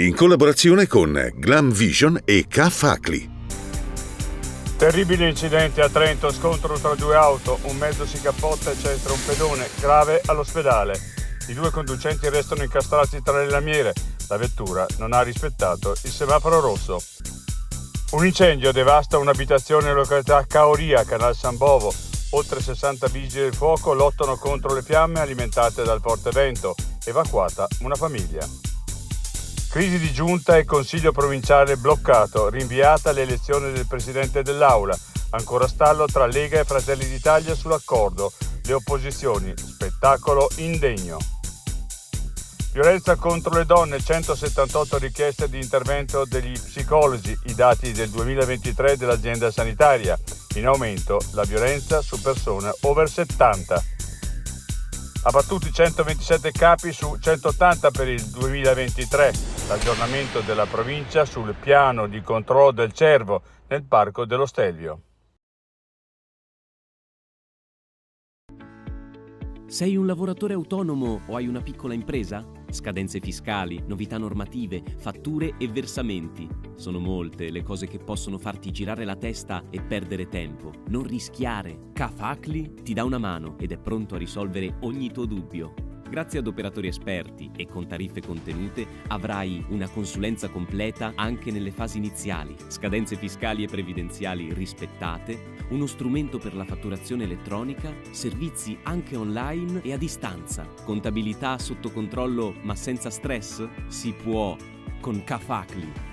in collaborazione con Glam Vision e K-Facli. Terribile incidente a Trento, scontro tra due auto, un mezzo si cappotta e c'entra un pedone, grave all'ospedale. I due conducenti restano incastrati tra le lamiere, la vettura non ha rispettato il semaforo rosso. Un incendio devasta un'abitazione in località Caoria, Canal San Bovo. Oltre 60 vigili del fuoco lottano contro le fiamme alimentate dal forte vento. Evacuata una famiglia. Crisi di giunta e consiglio provinciale bloccato, rinviata l'elezione del presidente dell'Aula. Ancora stallo tra Lega e Fratelli d'Italia sull'accordo. Le opposizioni, spettacolo indegno. Violenza contro le donne, 178 richieste di intervento degli psicologi, i dati del 2023 dell'azienda sanitaria. In aumento la violenza su persone over 70. Abbattuti 127 capi su 180 per il 2023. L'aggiornamento della provincia sul piano di controllo del cervo nel parco dello Stelvio. Sei un lavoratore autonomo o hai una piccola impresa? Scadenze fiscali, novità normative, fatture e versamenti. Sono molte le cose che possono farti girare la testa e perdere tempo. Non rischiare. K-Facli ti dà una mano ed è pronto a risolvere ogni tuo dubbio. Grazie ad operatori esperti e con tariffe contenute avrai una consulenza completa anche nelle fasi iniziali, scadenze fiscali e previdenziali rispettate, uno strumento per la fatturazione elettronica, servizi anche online e a distanza, contabilità sotto controllo ma senza stress? Si può con K-Facli.